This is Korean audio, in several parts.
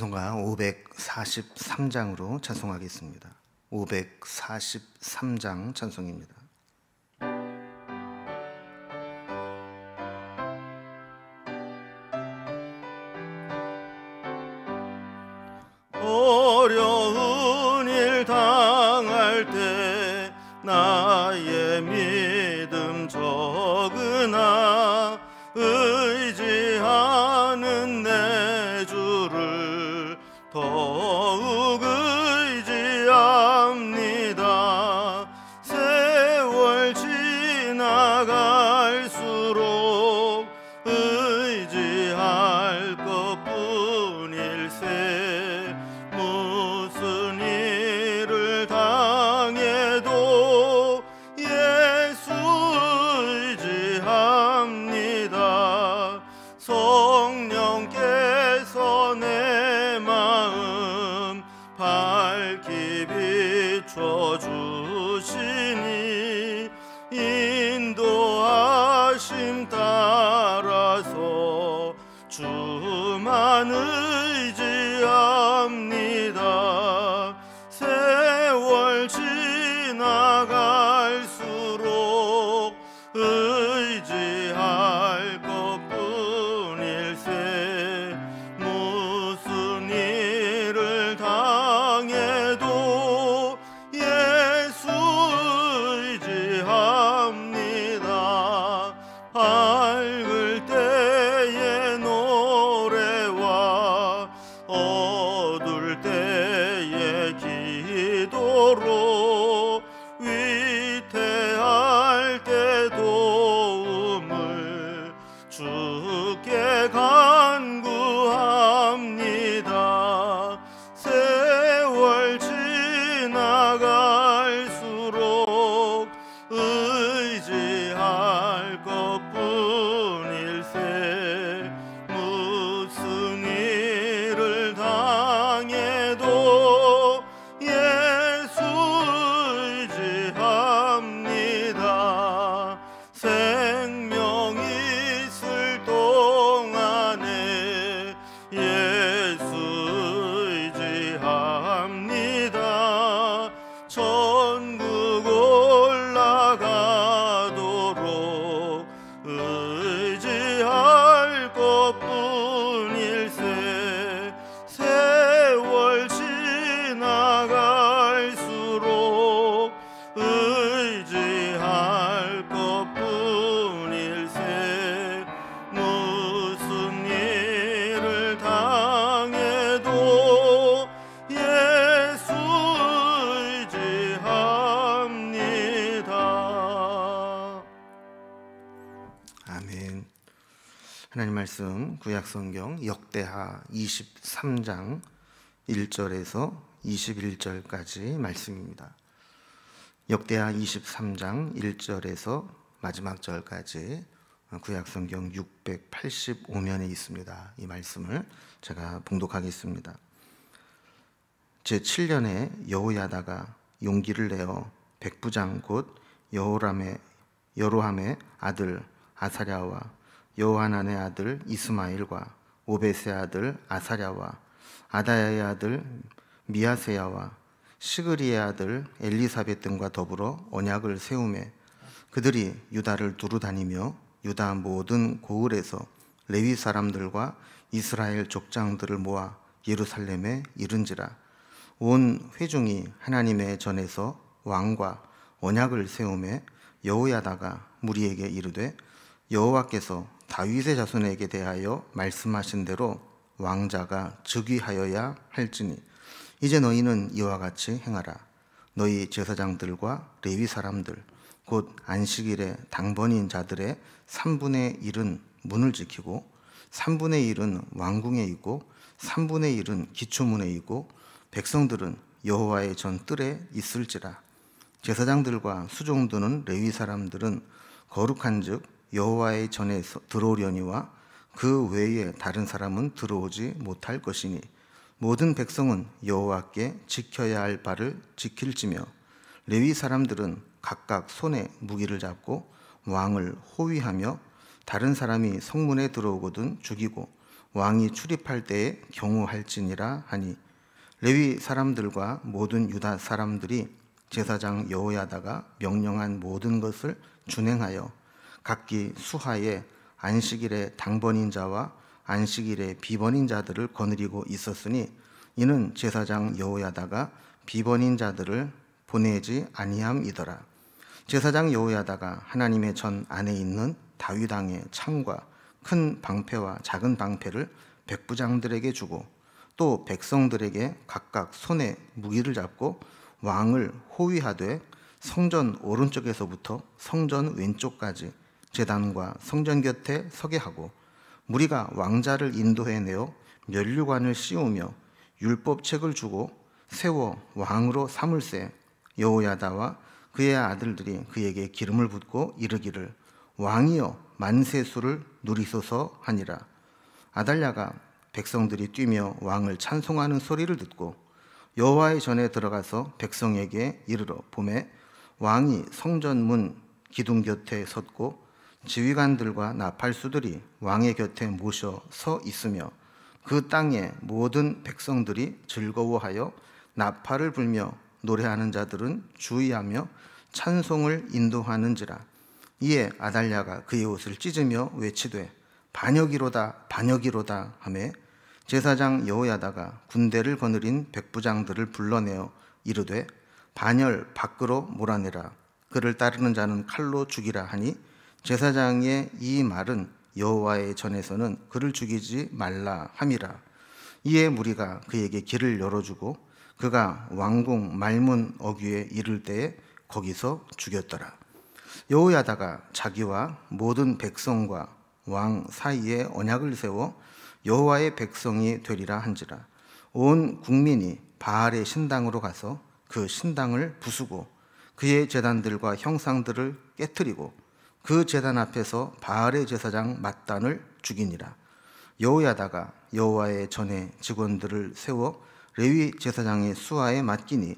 찬송가 543장으로 찬송하겠습니다. 543장 찬송입니다. 어려운 일 당할 때 나의 믿음 적으나 의지하는 내 주를 더욱 의지합니다. 세월 지나갈수록 의지할 것뿐일세. 무슨 일을 당해도 예수 의지합니다. 성령께서 내 마음 밝히 비춰주시니 인도하심 따라서 주만 의지합니다. 세월 지나갈수록 의지할 것뿐일세. 무슨 일을 당해도 예수 의지합니다. 밝을 때의 노래와 어두울 때의 기도로 위태할 때 도움을 주께 간구합니다. 세월 지나갈수록 의지할 것뿐일세. 무슨 일을 당해도 예수 의지합니다. 생명 있을 동안에 예수 의지합니다. 천국 올라가도록 의지할 것뿐일세. 세월 지나갈수록 의지할 것뿐일세. 무슨 일을 당해도 예수 의지합니다. 아멘. 하나님 말씀 구약성경 역대하 23장 1절에서 21절까지 말씀입니다. 역대하 23장 1절에서 마지막 절까지 구약성경 685면에 있습니다. 이 말씀을 제가 봉독하겠습니다. 제7년에 여호야다가 용기를 내어 백부장 곧 여로함의 아들 아사랴와 여호하난의 아들 이스마엘과 오벳의 아들 아사랴와 아다야의 아들 미야세야와 시그리의 아들 엘리사벳 등과 더불어 언약을 세우매 그들이 유다를 두루 다니며 유다 모든 고을에서 레위 사람들과 이스라엘 족장들을 모아 예루살렘에 이른지라. 온 회중이 하나님의 전에서 왕과 언약을 세우매 여호야다가 무리에게 이르되 여호와께서 다윗의 자손에게 대하여 말씀하신 대로 왕자가 즉위하여야 할지니 이제 너희는 이와 같이 행하라. 너희 제사장들과 레위 사람들 곧 안식일에 당번인 자들의 3분의 1은 문을 지키고 3분의 1은 왕궁에 있고 3분의 1은 기초문에 있고 백성들은 여호와의 전 뜰에 있을지라. 제사장들과 수종드는 레위 사람들은 거룩한즉 여호와의 전에 들어오려니와 그 외에 다른 사람은 들어오지 못할 것이니 모든 백성은 여호와께 지켜야 할 바를 지킬지며 레위 사람들은 각각 손에 무기를 잡고 왕을 호위하며 다른 사람이 성문에 들어오거든 죽이고 왕이 출입할 때에 경호할지니라 하니 레위 사람들과 모든 유다 사람들이 제사장 여호야다가 명령한 모든 것을 준행하여 각기 수하에 안식일에 당번인 자와 안식일에 비번인 자들을 거느리고 있었으니 이는 제사장 여호야다가 비번인 자들을 보내지 아니함이더라. 제사장 여호야다가 하나님의 전 안에 있는 다윗 왕의 창과 큰 방패와 작은 방패를 백부장들에게 주고 또 백성들에게 각각 손에 무기를 잡고 왕을 호위하되 성전 오른쪽에서부터 성전 왼쪽까지 제단과 성전 곁에 서게 하고 무리가 왕자를 인도해내어 면류관을 씌우며 율법책을 주고 세워 왕으로 삼을새 여호야다와 그의 아들들이 그에게 기름을 붓고 이르기를 왕이여 만세수를 누리소서 하니라. 아달랴가 백성들이 뛰며 왕을 찬송하는 소리를 듣고 여호와의 전에 들어가서 백성에게 이르러 보매 왕이 성전문 기둥 곁에 섰고 지휘관들과 나팔수들이 왕의 곁에 모셔 서 있으며 그 땅의 모든 백성들이 즐거워하여 나팔을 불며 노래하는 자들은 주의하며 찬송을 인도하는지라. 이에 아달랴가 그의 옷을 찢으며 외치되 반역이로다 반역이로다 하매 제사장 여호야다가 군대를 거느린 백부장들을 불러내어 이르되 반열 밖으로 몰아내라. 그를 따르는 자는 칼로 죽이라 하니 제사장의 이 말은 여호와의 전에서는 그를 죽이지 말라 함이라. 이에 무리가 그에게 길을 열어주고 그가 왕궁 말문 어귀에 이를 때에 거기서 죽였더라. 여호야다가 자기와 모든 백성과 왕 사이에 언약을 세워 여호와의 백성이 되리라 한지라. 온 국민이 바알의 신당으로 가서 그 신당을 부수고 그의 제단들과 형상들을 깨뜨리고 그 제단 앞에서 바알의 제사장 mat단을 죽이니라. 여호야다가 여호와의 전에 직원들을 세워 레위 제사장의 수하에 맡기니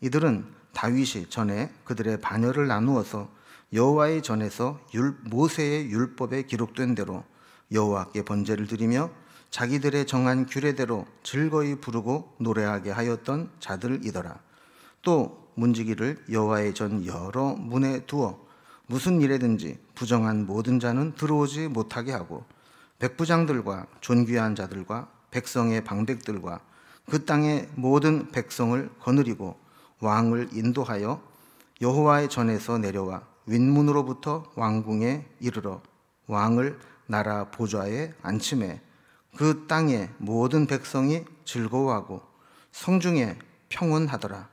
이들은 다윗이 전에 그들의 반열을 나누어서 여호와의 전에서 모세의 율법에 기록된 대로 여호와께 번제를 드리며 자기들의 정한 규례대로 즐거이 부르고 노래하게 하였던 자들이더라. 또 문지기를 여호와의 전 여러 문에 두어 무슨 일에든지 부정한 모든 자는 들어오지 못하게 하고 백부장들과 존귀한 자들과 백성의 방백들과 그 땅의 모든 백성을 거느리고 왕을 인도하여 여호와의 전에서 내려와 윗문으로부터 왕궁에 이르러 왕을 나라 보좌에 앉히매 그 땅의 모든 백성이 즐거워하고 성중에 평온하더라.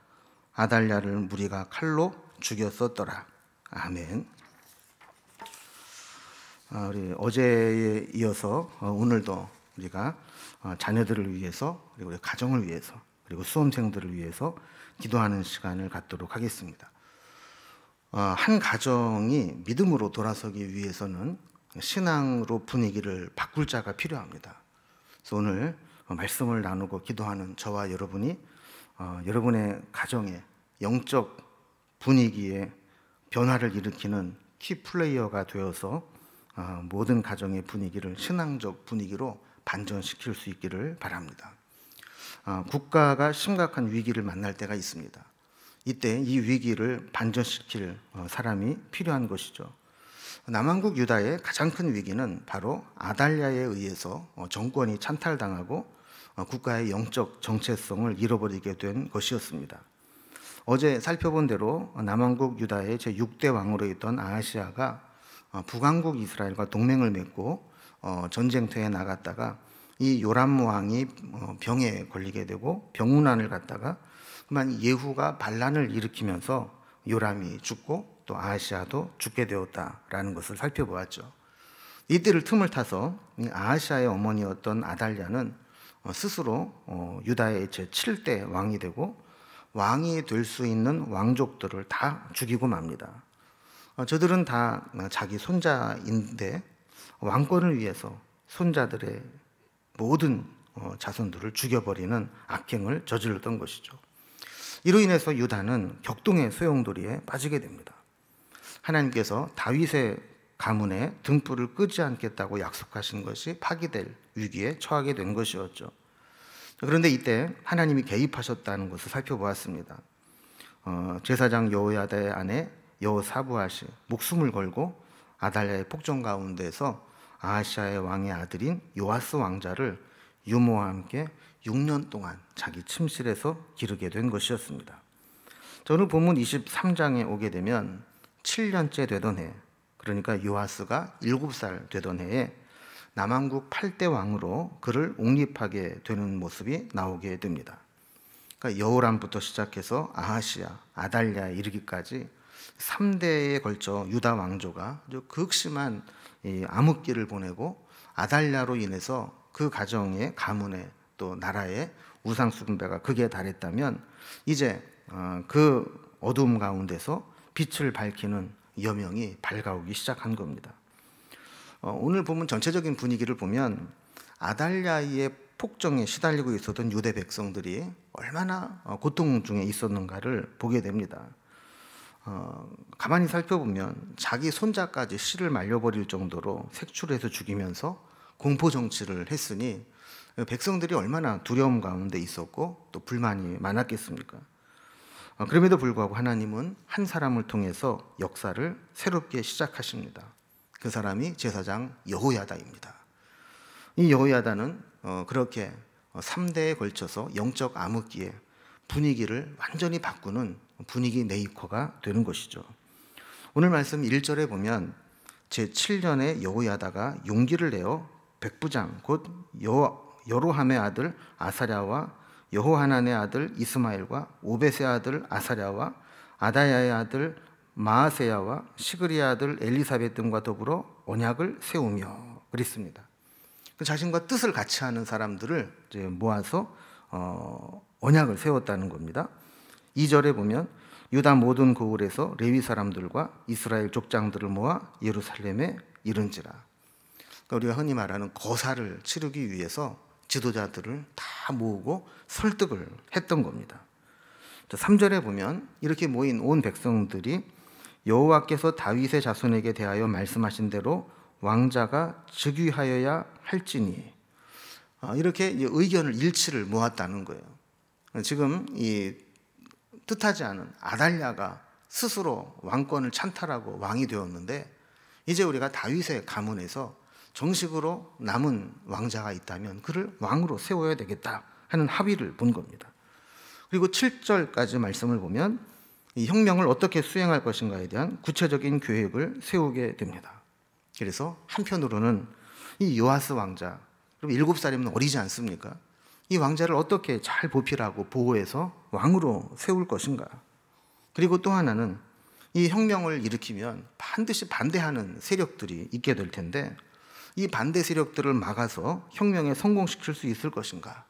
아달랴를 무리가 칼로 죽였었더라. 아멘. 우리 어제에 이어서 오늘도 우리가 자녀들을 위해서 그리고 우리 가정을 위해서 그리고 수험생들을 위해서 기도하는 시간을 갖도록 하겠습니다. 한 가정이 믿음으로 돌아서기 위해서는 신앙으로 분위기를 바꿀 자가 필요합니다. 그래서 오늘 말씀을 나누고 기도하는 저와 여러분이 여러분의 가정의 영적 분위기에 변화를 일으키는 키 플레이어가 되어서 모든 가정의 분위기를 신앙적 분위기로 반전시킬 수 있기를 바랍니다. 국가가 심각한 위기를 만날 때가 있습니다. 이때 이 위기를 반전시킬 사람이 필요한 것이죠. 남한국 유다의 가장 큰 위기는 바로 아달랴에 의해서 정권이 찬탈당하고 국가의 영적 정체성을 잃어버리게 된 것이었습니다. 어제 살펴본 대로 남한국 유다의 제6대 왕으로 있던 아하시아가 북왕국 이스라엘과 동맹을 맺고 전쟁터에 나갔다가 이 요람 왕이 병에 걸리게 되고 병문안을 갔다가 그만 예후가 반란을 일으키면서 요람이 죽고 또 아하시아도 죽게 되었다라는 것을 살펴보았죠. 이때를 틈을 타서 아하시아의 어머니였던 아달랴는 스스로 유다의 제7대 왕이 되고 왕이 될 수 있는 왕족들을 다 죽이고 맙니다. 저들은 다 자기 손자인데 왕권을 위해서 손자들의 모든 자손들을 죽여버리는 악행을 저질렀던 것이죠. 이로 인해서 유다는 격동의 소용돌이에 빠지게 됩니다. 하나님께서 다윗의 가문의 등불을 끄지 않겠다고 약속하신 것이 파기될 위기에 처하게 된 것이었죠. 그런데 이때 하나님이 개입하셨다는 것을 살펴보았습니다. 제사장 여호야다의 아내 여호사부아시 목숨을 걸고 아달랴의 폭정 가운데서 아하시아의 왕의 아들인 요아스 왕자를 유모와 함께 6년 동안 자기 침실에서 기르게 된 것이었습니다. 오늘 본문 23장에 오게 되면 7년째 되던 해, 그러니까 요아스가 7살 되던 해에 남왕국 8대 왕으로 그를 옹립하게 되는 모습이 나오게 됩니다. 그러니까 여호람부터 시작해서 아하시아, 아달랴에 이르기까지 3대에 걸쳐 유다 왕조가 아주 극심한 암흑기를 보내고 아달랴로 인해서 그 가정의 가문의 또 나라의 우상 숭배가 극에 달했다면 이제 그 어두움 가운데서 빛을 밝히는 여명이 밝아오기 시작한 겁니다. 오늘 보면 전체적인 분위기를 보면 아달랴의 폭정에 시달리고 있었던 유대 백성들이 얼마나 고통 중에 있었는가를 보게 됩니다. 가만히 살펴보면 자기 손자까지 씨를 말려버릴 정도로 색출해서 죽이면서 공포 정치를 했으니 백성들이 얼마나 두려움 가운데 있었고 또 불만이 많았겠습니까? 그럼에도 불구하고 하나님은 한 사람을 통해서 역사를 새롭게 시작하십니다. 그 사람이 제사장 여호야다입니다. 이 여호야다는 그렇게 3대에 걸쳐서 영적 암흑기에 분위기를 완전히 바꾸는 분위기 메이커가 되는 것이죠. 오늘 말씀 1절에 보면 제7년에 여호야다가 용기를 내어 백부장 곧 여로함의 아들 아사랴와 여호하난의 아들 이스마엘과 오벳의 아들 아사랴와 아다야의 아들 마아세야와 시그리의 아들 엘리사벳 등과 더불어 언약을 세우며 그랬습니다. 자신과 뜻을 같이 하는 사람들을 이제 모아서 언약을 세웠다는 겁니다. 2절에 보면 유다 모든 고을에서 레위 사람들과 이스라엘 족장들을 모아 예루살렘에 이른지라. 그러니까 우리가 흔히 말하는 거사를 치르기 위해서 지도자들을 다 모으고 설득을 했던 겁니다. 3절에 보면 이렇게 모인 온 백성들이 여호와께서 다윗의 자손에게 대하여 말씀하신 대로 왕자가 즉위하여야 할지니, 이렇게 의견을 일치를 모았다는 거예요. 지금 이 뜻하지 않은 아달랴가 스스로 왕권을 찬탈하고 왕이 되었는데 이제 우리가 다윗의 가문에서 정식으로 남은 왕자가 있다면 그를 왕으로 세워야 되겠다 하는 합의를 본 겁니다. 그리고 7절까지 말씀을 보면 이 혁명을 어떻게 수행할 것인가에 대한 구체적인 계획을 세우게 됩니다. 그래서 한편으로는 이 요아스 왕자, 그럼 7살이면 어리지 않습니까? 이 왕자를 어떻게 잘 보필하고 보호해서 왕으로 세울 것인가? 그리고 또 하나는 이 혁명을 일으키면 반드시 반대하는 세력들이 있게 될 텐데 이 반대 세력들을 막아서 혁명에 성공시킬 수 있을 것인가?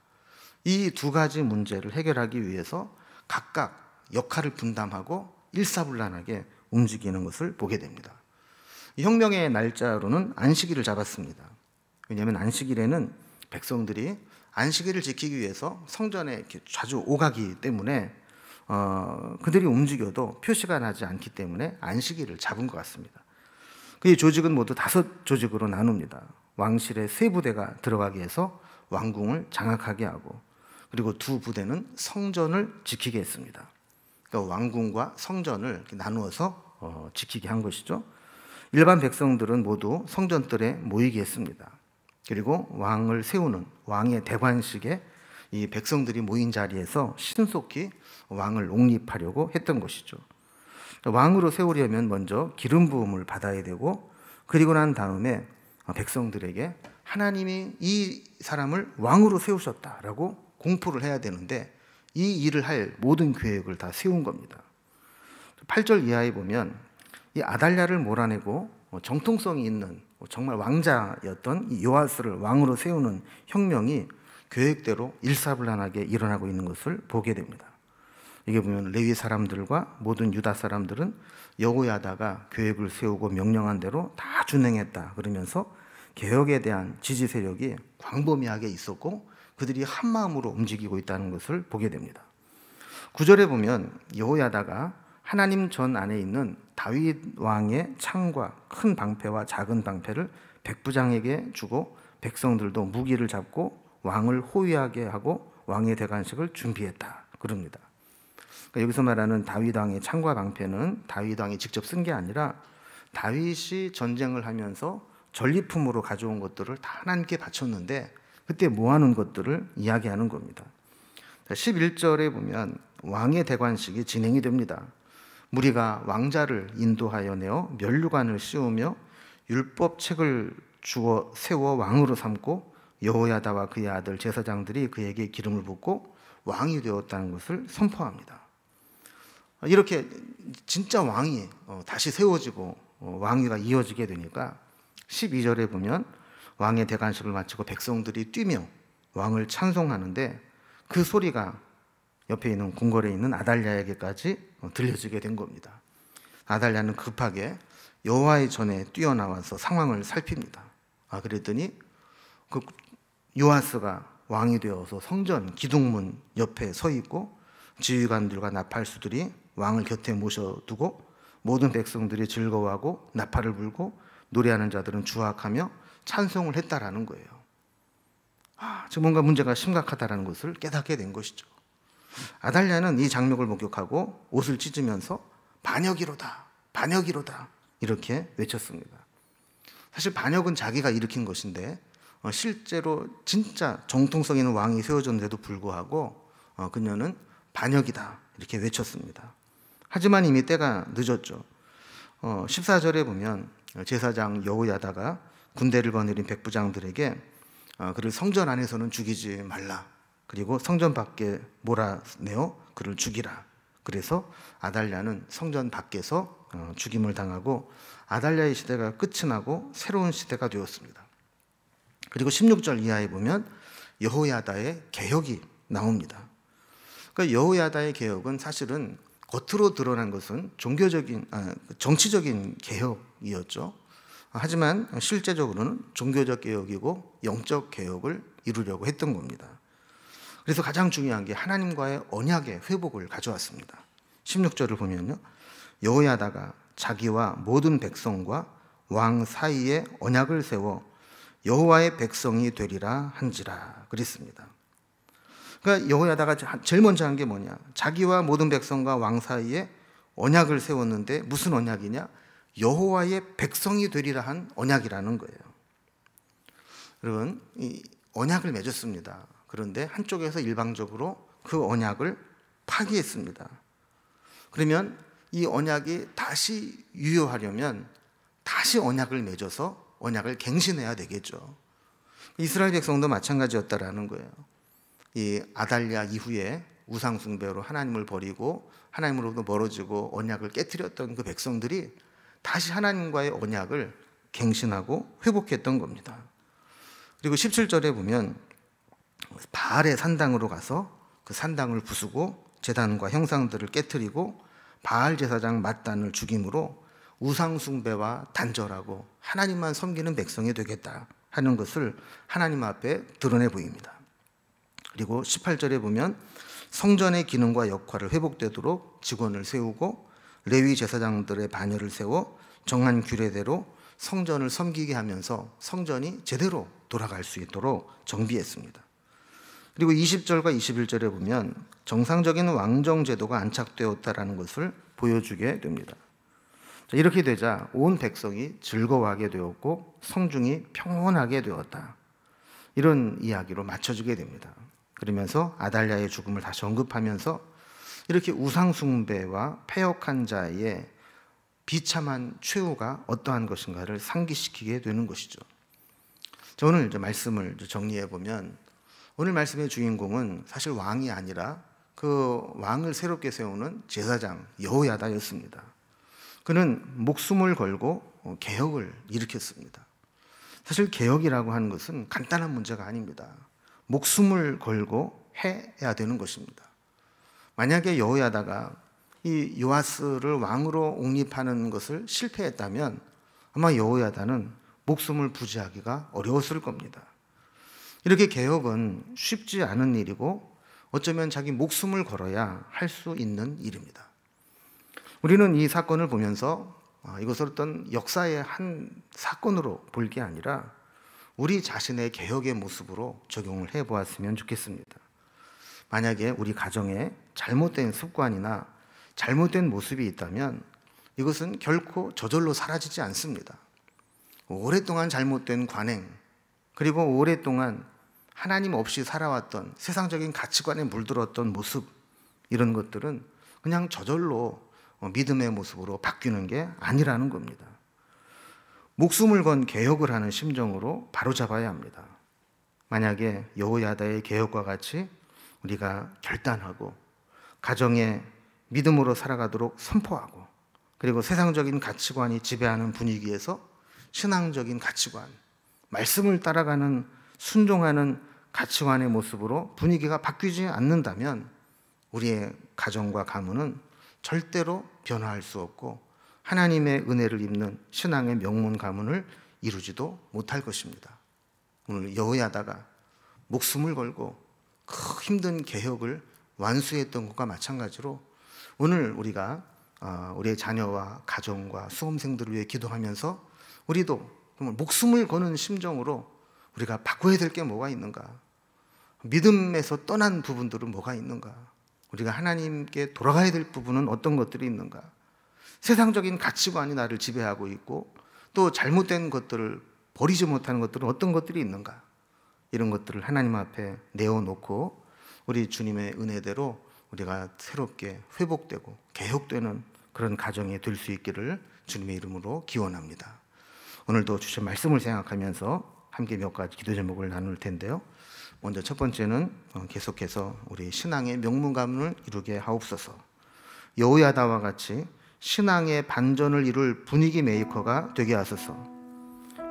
이 두 가지 문제를 해결하기 위해서 각각 역할을 분담하고 일사불란하게 움직이는 것을 보게 됩니다. 혁명의 날짜로는 안식일을 잡았습니다. 왜냐하면 안식일에는 백성들이 안식일을 지키기 위해서 성전에 이렇게 자주 오가기 때문에 그들이 움직여도 표시가 나지 않기 때문에 안식일을 잡은 것 같습니다. 그 조직은 모두 5조직으로 나눕니다. 왕실의 3부대가 들어가게 해서 왕궁을 장악하게 하고, 그리고 2부대는 성전을 지키게 했습니다. 그러니까 왕궁과 성전을 이렇게 나누어서 지키게 한 것이죠. 일반 백성들은 모두 성전뜰에 모이게 했습니다. 그리고 왕을 세우는 왕의 대관식에 이 백성들이 모인 자리에서 신속히 왕을 옹립하려고 했던 것이죠. 왕으로 세우려면 먼저 기름 부음을 받아야 되고, 그리고 난 다음에 백성들에게 하나님이 이 사람을 왕으로 세우셨다라고 공포를 해야 되는데 이 일을 할 모든 계획을 다 세운 겁니다. 8절 이하에 보면 이 아달랴를 몰아내고 정통성이 있는 정말 왕자였던 이 요아스를 왕으로 세우는 혁명이 계획대로 일사불란하게 일어나고 있는 것을 보게 됩니다. 이게 보면 레위 사람들과 모든 유다 사람들은 여호야다가 계획을 세우고 명령한 대로 다 준행했다 그러면서 개혁에 대한 지지 세력이 광범위하게 있었고 그들이 한마음으로 움직이고 있다는 것을 보게 됩니다. 9절에 보면 여호야다가 하나님 전 안에 있는 다윗 왕의 창과 큰 방패와 작은 방패를 백부장에게 주고 백성들도 무기를 잡고 왕을 호위하게 하고 왕의 대관식을 준비했다 그럽니다. 그러니까 여기서 말하는 다윗 왕의 창과 방패는 다윗 왕이 직접 쓴 게 아니라 다윗이 전쟁을 하면서 전리품으로 가져온 것들을 다 하나님께 바쳤는데 그때 모아놓은 것들을 이야기하는 겁니다. 11절에 보면 왕의 대관식이 진행이 됩니다. 무리가 왕자를 인도하여 내어 면류관을 씌우며 율법책을 주어 세워 왕으로 삼고 여호야다와 그의 아들 제사장들이 그에게 기름을 붓고 왕이 되었다는 것을 선포합니다. 이렇게 진짜 왕이 다시 세워지고 왕위가 이어지게 되니까 12절에 보면 왕의 대관식을 마치고 백성들이 뛰며 왕을 찬송하는데 그 소리가 옆에 있는 궁궐에 있는 아달랴에게까지 들려지게 된 겁니다. 아달랴는 급하게 여호와의 전에 뛰어나와서 상황을 살핍니다. 그랬더니 그 요아스가 왕이 되어서 성전 기둥문 옆에 서 있고 지휘관들과 나팔수들이 왕을 곁에 모셔두고 모든 백성들이 즐거워하고 나팔을 불고 노래하는 자들은 주악하며 찬송을 했다라는 거예요. 지금 뭔가 문제가 심각하다라는 것을 깨닫게 된 것이죠. 아달랴는 이 장면을 목격하고 옷을 찢으면서 반역이로다, 반역이로다 이렇게 외쳤습니다. 사실 반역은 자기가 일으킨 것인데 실제로 진짜 정통성 있는 왕이 세워졌는데도 불구하고 그녀는 반역이다 이렇게 외쳤습니다. 하지만 이미 때가 늦었죠. 14절에 보면 제사장 여호야다가 군대를 거느린 백부장들에게 그를 성전 안에서는 죽이지 말라, 그리고 성전 밖에 몰아내어 그를 죽이라. 그래서 아달랴는 성전 밖에서 죽임을 당하고 아달랴의 시대가 끝이 나고 새로운 시대가 되었습니다. 그리고 16절 이하에 보면 여호야다의 개혁이 나옵니다. 그러니까 여호야다의 개혁은 사실은 겉으로 드러난 것은 정치적인 개혁이었죠. 하지만 실제적으로는 종교적 개혁이고 영적 개혁을 이루려고 했던 겁니다. 그래서 가장 중요한 게 하나님과의 언약의 회복을 가져왔습니다. 16절을 보면요, 여호야다가 자기와 모든 백성과 왕 사이에 언약을 세워 여호와의 백성이 되리라 한지라 그랬습니다. 그러니까 여호야다가 제일 먼저 한 게 뭐냐, 자기와 모든 백성과 왕 사이에 언약을 세웠는데 무슨 언약이냐, 여호와의 백성이 되리라 한 언약이라는 거예요. 여러분, 이 언약을 맺었습니다. 그런데 한쪽에서 일방적으로 그 언약을 파기했습니다. 그러면 이 언약이 다시 유효하려면 다시 언약을 맺어서 언약을 갱신해야 되겠죠. 이스라엘 백성도 마찬가지였다라는 거예요. 이 아달랴 이후에 우상 숭배로 하나님을 버리고 하나님으로부터 멀어지고 언약을 깨트렸던 그 백성들이 다시 하나님과의 언약을 갱신하고 회복했던 겁니다. 그리고 17절에 보면 바알의 산당으로 가서 그 산당을 부수고 제단과 형상들을 깨트리고 바알 제사장 맏단을 죽임으로 우상 숭배와 단절하고 하나님만 섬기는 백성이 되겠다 하는 것을 하나님 앞에 드러내 보입니다. 그리고 18절에 보면 성전의 기능과 역할을 회복되도록 직원을 세우고 레위 제사장들의 반열을 세워 정한 규례대로 성전을 섬기게 하면서 성전이 제대로 돌아갈 수 있도록 정비했습니다. 그리고 20절과 21절에 보면 정상적인 왕정 제도가 안착되었다라는 것을 보여주게 됩니다. 이렇게 되자 온 백성이 즐거워하게 되었고 성중이 평온하게 되었다, 이런 이야기로 맞춰지게 됩니다. 그러면서 아달랴의 죽음을 다시 언급하면서 이렇게 우상 숭배와 패역한 자의 비참한 최후가 어떠한 것인가를 상기시키게 되는 것이죠. 오늘 말씀을 정리해 보면 오늘 말씀의 주인공은 사실 왕이 아니라 그 왕을 새롭게 세우는 제사장 여호야다였습니다. 그는 목숨을 걸고 개혁을 일으켰습니다. 사실 개혁이라고 하는 것은 간단한 문제가 아닙니다. 목숨을 걸고 해야 되는 것입니다. 만약에 여호야다가 이 요아스를 왕으로 옹립하는 것을 실패했다면 아마 여호야다는 목숨을 부지하기가 어려웠을 겁니다. 이렇게 개혁은 쉽지 않은 일이고 어쩌면 자기 목숨을 걸어야 할 수 있는 일입니다. 우리는 이 사건을 보면서 이것을 어떤 역사의 한 사건으로 볼 게 아니라 우리 자신의 개혁의 모습으로 적용을 해보았으면 좋겠습니다. 만약에 우리 가정에 잘못된 습관이나 잘못된 모습이 있다면 이것은 결코 저절로 사라지지 않습니다. 오랫동안 잘못된 관행, 그리고 오랫동안 하나님 없이 살아왔던 세상적인 가치관에 물들었던 모습, 이런 것들은 그냥 저절로 믿음의 모습으로 바뀌는 게 아니라는 겁니다. 목숨을 건 개혁을 하는 심정으로 바로잡아야 합니다. 만약에 여호야다의 개혁과 같이 우리가 결단하고 가정에 믿음으로 살아가도록 선포하고, 그리고 세상적인 가치관이 지배하는 분위기에서 신앙적인 가치관, 말씀을 따라가는 순종하는 가치관의 모습으로 분위기가 바뀌지 않는다면 우리의 가정과 가문은 절대로 변화할 수 없고 하나님의 은혜를 입는 신앙의 명문 가문을 이루지도 못할 것입니다. 오늘 여호야다가 목숨을 걸고 그 힘든 개혁을 완수했던 것과 마찬가지로 오늘 우리가 우리의 자녀와 가정과 수험생들을 위해 기도하면서 우리도 목숨을 거는 심정으로 우리가 바꿔야 될 게 뭐가 있는가? 믿음에서 떠난 부분들은 뭐가 있는가? 우리가 하나님께 돌아가야 될 부분은 어떤 것들이 있는가? 세상적인 가치관이 나를 지배하고 있고 또 잘못된 것들을 버리지 못하는 것들은 어떤 것들이 있는가? 이런 것들을 하나님 앞에 내어놓고 우리 주님의 은혜대로 우리가 새롭게 회복되고 개혁되는 그런 가정이 될 수 있기를 주님의 이름으로 기원합니다. 오늘도 주신 말씀을 생각하면서 함께 몇 가지 기도 제목을 나눌 텐데요. 먼저 첫 번째는 계속해서 우리 신앙의 명문 가문을 이루게 하옵소서. 여호야다와 같이 신앙의 반전을 이룰 분위기 메이커가 되게 하소서.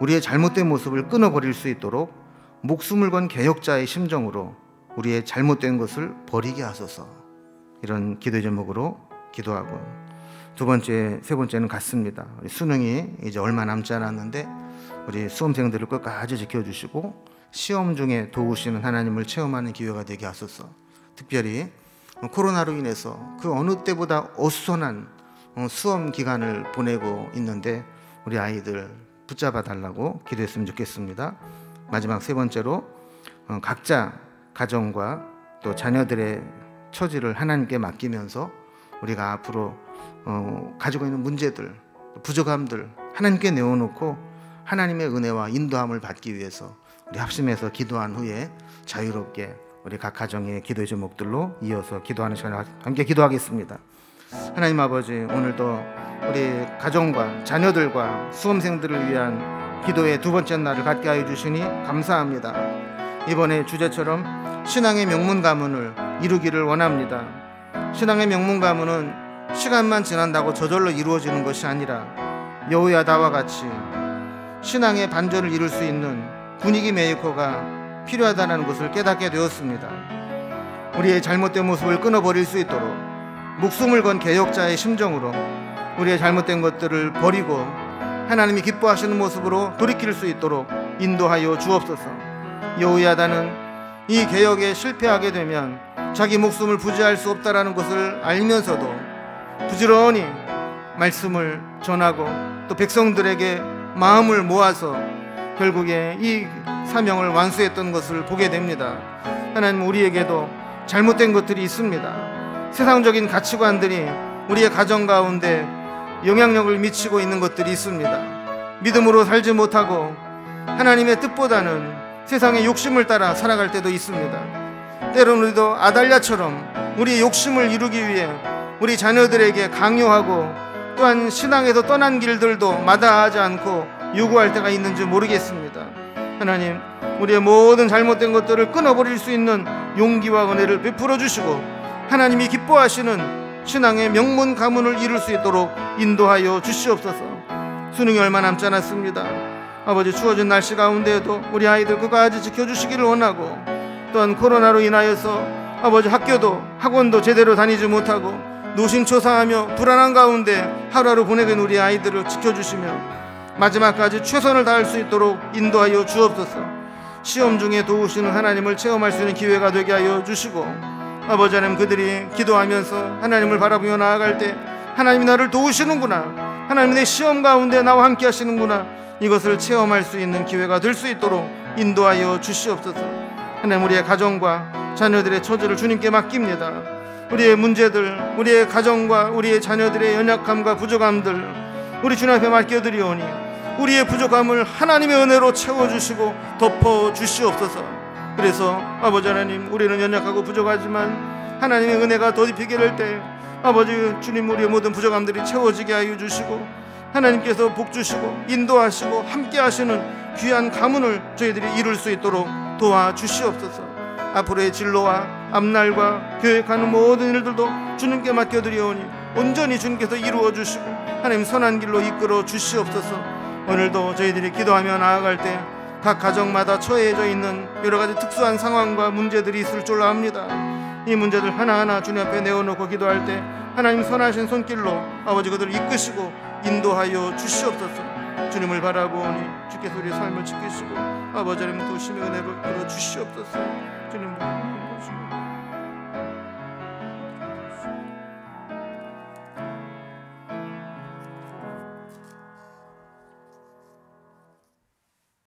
우리의 잘못된 모습을 끊어버릴 수 있도록 목숨을 건 개혁자의 심정으로 우리의 잘못된 것을 버리게 하소서. 이런 기도 제목으로 기도하고, 두 번째, 세 번째는 같습니다. 우리 수능이 이제 얼마 남지 않았는데 우리 수험생들을 끝까지 지켜주시고 시험 중에 도우시는 하나님을 체험하는 기회가 되게 하소서. 특별히 코로나로 인해서 그 어느 때보다 어수선한 수험 기간을 보내고 있는데 우리 아이들 붙잡아 달라고 기도했으면 좋겠습니다. 마지막 세 번째로 각자 가정과 또 자녀들의 처지를 하나님께 맡기면서 우리가 앞으로 가지고 있는 문제들, 부족함들 하나님께 내어놓고 하나님의 은혜와 인도함을 받기 위해서 우리 합심해서 기도한 후에 자유롭게 우리 각 가정의 기도 제목들로 이어서 기도하는 시간을 함께 기도하겠습니다. 하나님 아버지, 오늘도 우리 가정과 자녀들과 수험생들을 위한 기도의 두 번째 날을 갖게 하여 주시니 감사합니다. 이번에 주제처럼 신앙의 명문 가문을 이루기를 원합니다. 신앙의 명문 가문은 시간만 지난다고 저절로 이루어지는 것이 아니라 여호야다와 같이 신앙의 반전을 이룰 수 있는 분위기 메이커가 필요하다는 것을 깨닫게 되었습니다. 우리의 잘못된 모습을 끊어버릴 수 있도록 목숨을 건 개혁자의 심정으로 우리의 잘못된 것들을 버리고 하나님이 기뻐하시는 모습으로 돌이킬 수 있도록 인도하여 주옵소서. 여호야다는 이 개혁에 실패하게 되면 자기 목숨을 부지할 수 없다라는 것을 알면서도 부지런히 말씀을 전하고 또 백성들에게 마음을 모아서 결국에 이 사명을 완수했던 것을 보게 됩니다. 하나님, 우리에게도 잘못된 것들이 있습니다. 세상적인 가치관들이 우리의 가정 가운데 영향력을 미치고 있는 것들이 있습니다. 믿음으로 살지 못하고 하나님의 뜻보다는 세상의 욕심을 따라 살아갈 때도 있습니다. 때로는 우리도 아달랴처럼 우리의 욕심을 이루기 위해 우리 자녀들에게 강요하고 또한 신앙에서 떠난 길들도 마다하지 않고 요구할 때가 있는지 모르겠습니다. 하나님, 우리의 모든 잘못된 것들을 끊어버릴 수 있는 용기와 은혜를 베풀어 주시고 하나님이 기뻐하시는 신앙의 명문 가문을 이룰 수 있도록 인도하여 주시옵소서. 수능이 얼마 남지 않았습니다. 아버지, 추워진 날씨 가운데에도 우리 아이들 끝까지 지켜주시기를 원하고, 또한 코로나로 인하여서 아버지 학교도 학원도 제대로 다니지 못하고 노심초사하며 불안한 가운데 하루하루 보내는 우리 아이들을 지켜주시며 마지막까지 최선을 다할 수 있도록 인도하여 주옵소서. 시험 중에 도우시는 하나님을 체험할 수 있는 기회가 되게 하여 주시고, 아버지 하나님, 그들이 기도하면서 하나님을 바라보며 나아갈 때 하나님이 나를 도우시는구나, 하나님이 내 시험 가운데 나와 함께 하시는구나, 이것을 체험할 수 있는 기회가 될 수 있도록 인도하여 주시옵소서. 하나님, 우리의 가정과 자녀들의 처지를 주님께 맡깁니다. 우리의 문제들, 우리의 가정과 우리의 자녀들의 연약함과 부족함들 우리 주님 앞에 맡겨드리오니 우리의 부족함을 하나님의 은혜로 채워주시고 덮어주시옵소서. 그래서 아버지 하나님, 우리는 연약하고 부족하지만 하나님의 은혜가 덧입히게 될 때 아버지 주님, 우리의 모든 부족함들이 채워지게 하여 주시고 하나님께서 복 주시고 인도하시고 함께 하시는 귀한 가문을 저희들이 이룰 수 있도록 도와주시옵소서. 앞으로의 진로와 앞날과 계획하는 모든 일들도 주님께 맡겨드리오니 온전히 주님께서 이루어 주시고 하나님 선한 길로 이끌어 주시옵소서. 오늘도 저희들이 기도하며 나아갈 때 각 가정마다 처해져 있는 여러 가지 특수한 상황과 문제들이 있을 줄로 압니다. 이 문제들 하나하나 주님 앞에 내어놓고 기도할 때 하나님 선하신 손길로 아버지 그들을 이끄시고 인도하여 주시옵소서. 주님을 바라보니 주께서 우리의 삶을 지키시고 아버지 하나님 도심의 은혜를 이끌어 주시옵소서. 주님 바라보시고